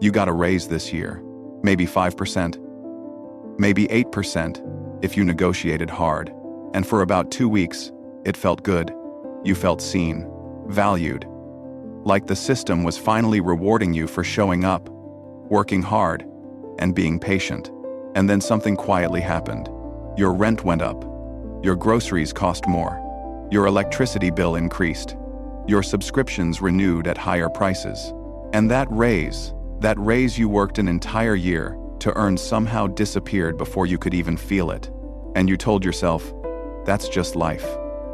You got a raise this year. Maybe 5%. Maybe 8% if you negotiated hard. And for about 2 weeks, it felt good. You felt seen, valued. Like the system was finally rewarding you for showing up, working hard, and being patient. And then something quietly happened. Your rent went up. Your groceries cost more. Your electricity bill increased. Your subscriptions renewed at higher prices. And that raise you worked an entire year to earn somehow disappeared before you could even feel it. And you told yourself, that's just life.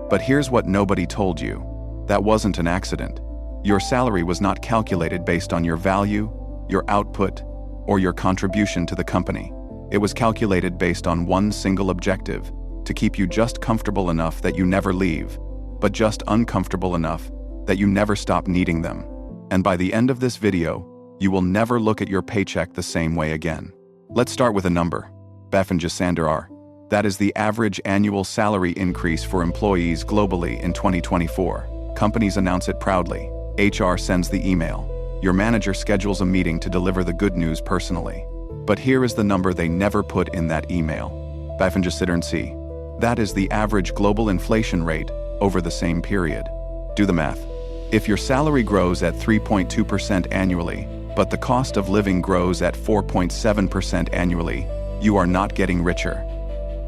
But here's what nobody told you. That wasn't an accident. Your salary was not calculated based on your value, your output, or your contribution to the company. It was calculated based on one single objective, to keep you just comfortable enough that you never leave, but just uncomfortable enough that you never stop needing them. And by the end of this video, you will never look at your paycheck the same way again. Let's start with a number. $5,500. That is the average annual salary increase for employees globally in 2024. Companies announce it proudly. HR sends the email. Your manager schedules a meeting to deliver the good news personally. But here is the number they never put in that email. $5,500. That is the average global inflation rate over the same period. Do the math. If your salary grows at 3.2% annually, but the cost of living grows at 4.7% annually, you are not getting richer.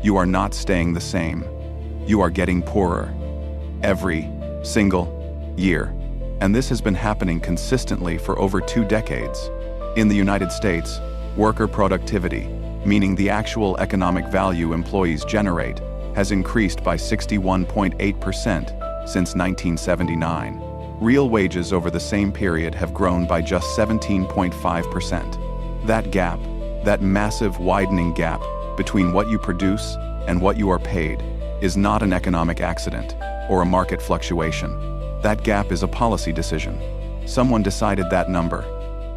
You are not staying the same. You are getting poorer. Every single year. And this has been happening consistently for over 2 decades. In the United States, worker productivity, meaning the actual economic value employees generate, has increased by 61.8% since 1979. Real wages over the same period have grown by just 17.5%. That gap, that massive widening gap between what you produce and what you are paid, is not an economic accident or a market fluctuation. That gap is a policy decision. Someone decided that number.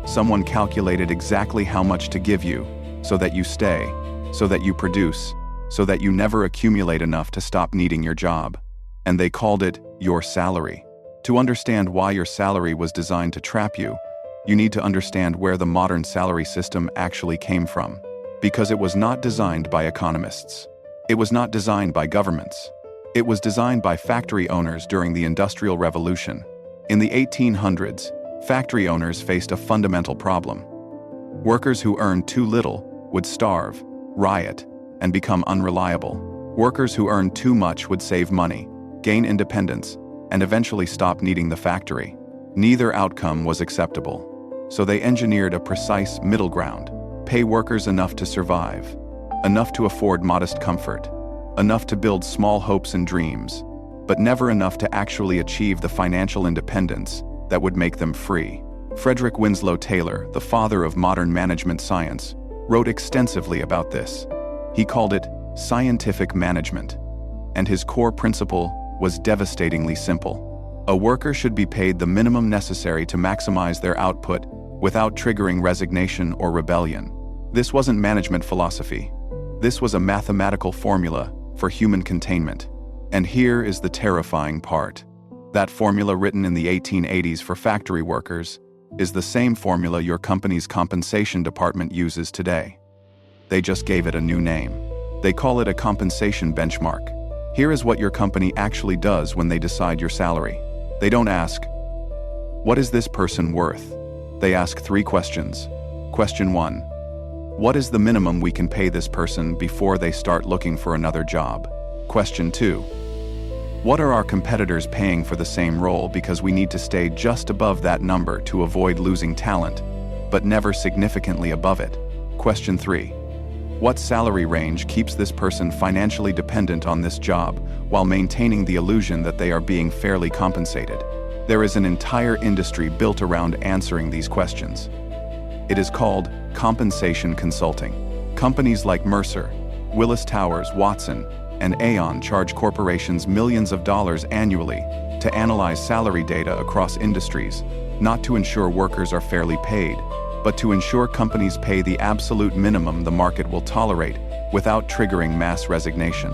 Someone calculated exactly how much to give you, so that you stay, so that you produce, so that you never accumulate enough to stop needing your job. And they called it your salary. To understand why your salary was designed to trap you, you need to understand where the modern salary system actually came from. Because it was not designed by economists. It was not designed by governments. It was designed by factory owners during the Industrial Revolution. In the 1800s, factory owners faced a fundamental problem. Workers who earned too little would starve, riot, and become unreliable. Workers who earned too much would save money, gain independence, and eventually stop needing the factory. Neither outcome was acceptable. So they engineered a precise middle ground. Pay workers enough to survive, enough to afford modest comfort, enough to build small hopes and dreams, but never enough to actually achieve the financial independence that would make them free. Frederick Winslow Taylor, the father of modern management science, wrote extensively about this. He called it scientific management, and his core principle was devastatingly simple. A worker should be paid the minimum necessary to maximize their output without triggering resignation or rebellion. This wasn't management philosophy. This was a mathematical formula for human containment. And here is the terrifying part. That formula written in the 1880s for factory workers is the same formula your company's compensation department uses today. They just gave it a new name. They call it a compensation benchmark. Here is what your company actually does when they decide your salary. They don't ask, what is this person worth? They ask 3 questions. Question 1. What is the minimum we can pay this person before they start looking for another job? Question 2. What are our competitors paying for the same role because we need to stay just above that number to avoid losing talent, but never significantly above it? Question 3. What salary range keeps this person financially dependent on this job while maintaining the illusion that they are being fairly compensated? There is an entire industry built around answering these questions. It is called compensation consulting. Companies like Mercer, Willis Towers Watson, and Aon charge corporations millions of dollars annually to analyze salary data across industries, not to ensure workers are fairly paid, but to ensure companies pay the absolute minimum the market will tolerate without triggering mass resignation.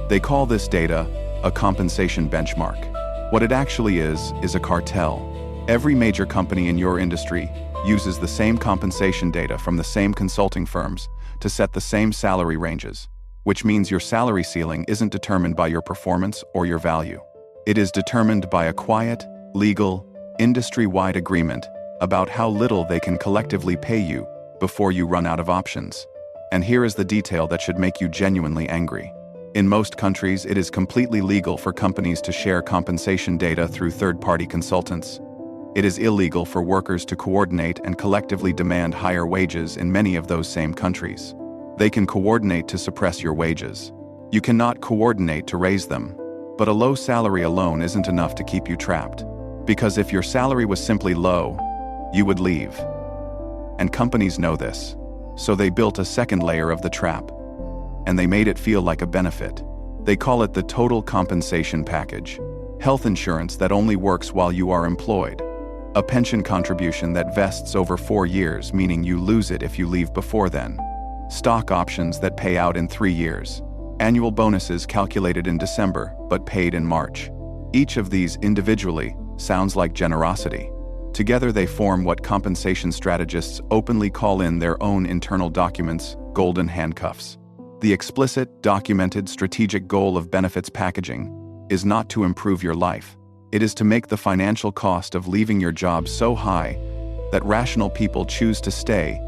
They call this data a compensation benchmark. What it actually is a cartel. Every major company in your industry uses the same compensation data from the same consulting firms to set the same salary ranges, which means your salary ceiling isn't determined by your performance or your value. It is determined by a quiet, legal, industry-wide agreement about how little they can collectively pay you before you run out of options. And here is the detail that should make you genuinely angry. In most countries, it is completely legal for companies to share compensation data through third-party consultants. It is illegal for workers to coordinate and collectively demand higher wages in many of those same countries. They can coordinate to suppress your wages. You cannot coordinate to raise them. But a low salary alone isn't enough to keep you trapped. Because if your salary was simply low, you would leave. And companies know this. So they built a second layer of the trap. And they made it feel like a benefit. They call it the total compensation package. Health insurance that only works while you are employed. A pension contribution that vests over 4 years, meaning you lose it if you leave before then. Stock options that pay out in 3 years. Annual bonuses calculated in December, but paid in March. Each of these individually sounds like generosity. Together they form what compensation strategists openly call in their own internal documents, golden handcuffs. The explicit, documented, strategic goal of benefits packaging is not to improve your life. It is to make the financial cost of leaving your job so high that rational people choose to stay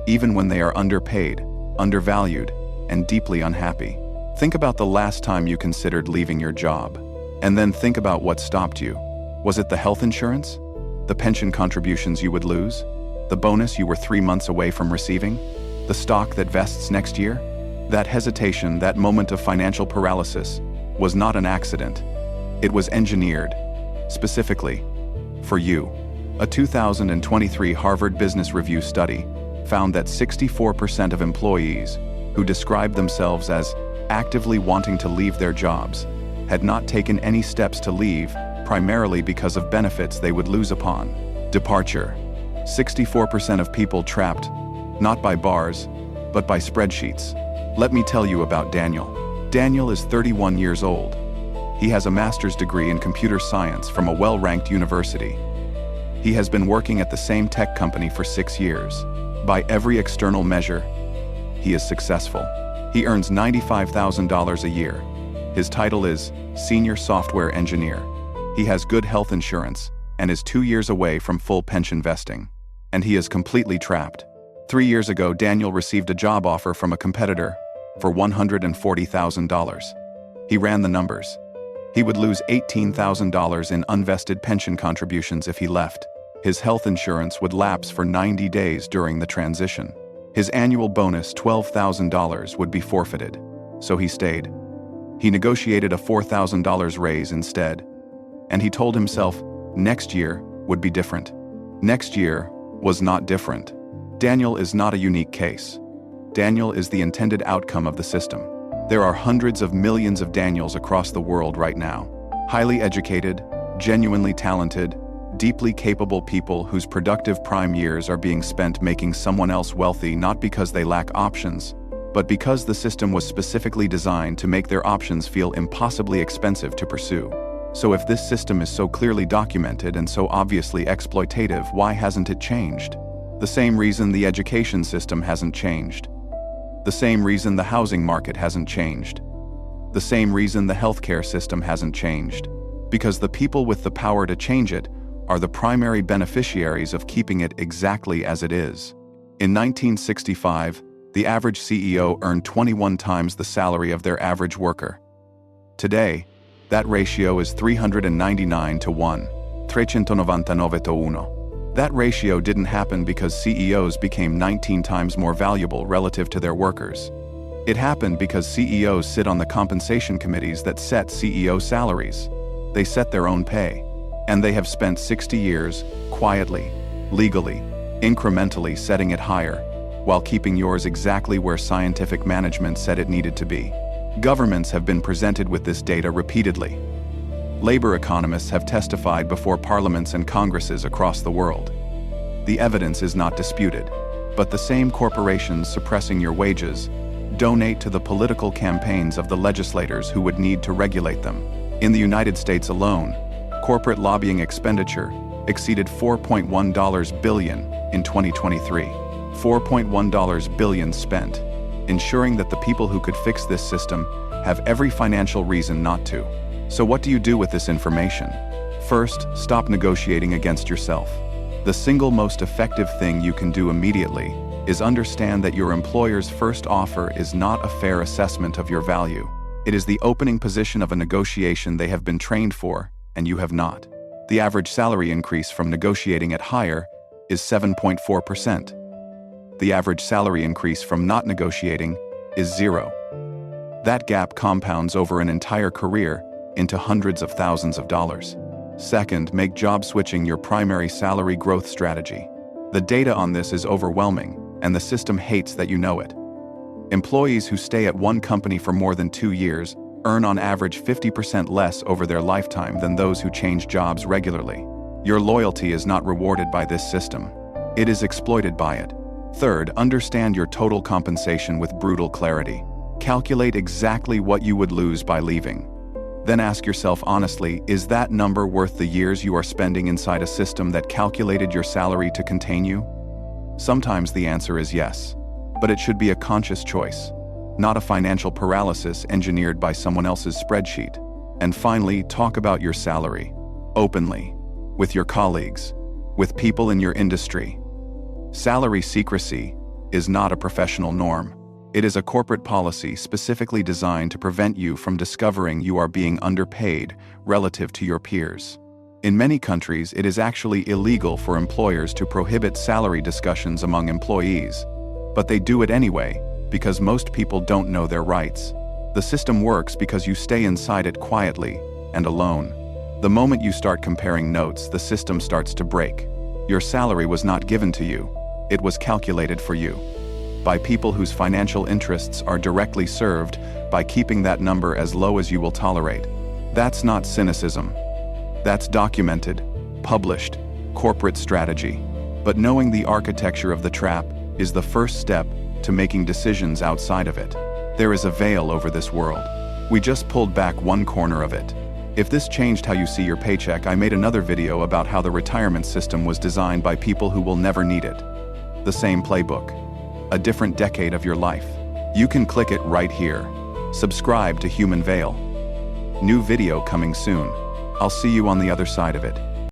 even when they are underpaid, undervalued, and deeply unhappy. Think about the last time you considered leaving your job, and then think about what stopped you. Was it the health insurance? The pension contributions you would lose? The bonus you were 3 months away from receiving? The stock that vests next year? That hesitation, that moment of financial paralysis, was not an accident. It was engineered, specifically, for you. A 2023 Harvard Business Review study found that 64% of employees who described themselves as actively wanting to leave their jobs had not taken any steps to leave, primarily because of benefits they would lose upon departure. 64% of people trapped, not by bars, but by spreadsheets. Let me tell you about Daniel. Daniel is 31 years old. He has a master's degree in computer science from a well-ranked university. He has been working at the same tech company for 6 years. By every external measure, he is successful. He earns $95,000 a year. His title is Senior Software Engineer. He has good health insurance and is 2 years away from full pension vesting. And he is completely trapped. 3 years ago, Daniel received a job offer from a competitor for $140,000. He ran the numbers. He would lose $18,000 in unvested pension contributions if he left. His health insurance would lapse for 90 days during the transition. His annual bonus, $12,000, would be forfeited. So he stayed. He negotiated a $4,000 raise instead. And he told himself next year would be different. Next year was not different. Daniel is not a unique case. Daniel is the intended outcome of the system. There are hundreds of millions of Daniels across the world right now. Highly educated, genuinely talented, deeply capable people whose productive prime years are being spent making someone else wealthy not because they lack options, but because the system was specifically designed to make their options feel impossibly expensive to pursue. So if this system is so clearly documented and so obviously exploitative, why hasn't it changed? The same reason the education system hasn't changed. The same reason the housing market hasn't changed. The same reason the healthcare system hasn't changed. Because the people with the power to change it are the primary beneficiaries of keeping it exactly as it is. In 1965, the average CEO earned 21 times the salary of their average worker. Today, that ratio is 399 to 1, 399 to 1. That ratio didn't happen because CEOs became 19 times more valuable relative to their workers. It happened because CEOs sit on the compensation committees that set CEO salaries. They set their own pay. And they have spent 60 years, quietly, legally, incrementally setting it higher, while keeping yours exactly where scientific management said it needed to be. Governments have been presented with this data repeatedly. Labor economists have testified before parliaments and congresses across the world. The evidence is not disputed, but the same corporations suppressing your wages donate to the political campaigns of the legislators who would need to regulate them. In the United States alone, corporate lobbying expenditure exceeded $4.1 billion in 2023. $4.1 billion spent, ensuring that the people who could fix this system have every financial reason not to. So what do you do with this information? First, stop negotiating against yourself. The single most effective thing you can do immediately is understand that your employer's first offer is not a fair assessment of your value. It is the opening position of a negotiation they have been trained for, and you have not. The average salary increase from negotiating at higher is 7.4%. The average salary increase from not negotiating is 0. That gap compounds over an entire career into hundreds of thousands of dollars. Second, make job switching your primary salary growth strategy. The data on this is overwhelming, and the system hates that you know it. Employees who stay at one company for more than 2 years earn on average 50% less over their lifetime than those who change jobs regularly. Your loyalty is not rewarded by this system. It is exploited by it. Third, understand your total compensation with brutal clarity. Calculate exactly what you would lose by leaving. Then ask yourself honestly, is that number worth the years you are spending inside a system that calculated your salary to contain you? Sometimes the answer is yes, but it should be a conscious choice, not a financial paralysis engineered by someone else's spreadsheet. And finally, talk about your salary, openly, with your colleagues, with people in your industry. Salary secrecy is not a professional norm. It is a corporate policy specifically designed to prevent you from discovering you are being underpaid relative to your peers. In many countries, it is actually illegal for employers to prohibit salary discussions among employees, but they do it anyway because most people don't know their rights. The system works because you stay inside it quietly and alone. The moment you start comparing notes, the system starts to break. Your salary was not given to you. It was calculated for you by people whose financial interests are directly served by keeping that number as low as you will tolerate. That's not cynicism. That's documented, published, corporate strategy. But knowing the architecture of the trap is the first step to making decisions outside of it. There is a veil over this world. We just pulled back one corner of it. If this changed how you see your paycheck, I made another video about how the retirement system was designed by people who will never need it. The same playbook. A different decade of your life. You can click it right here. Subscribe to Human Veil. New video coming soon. I'll see you on the other side of it.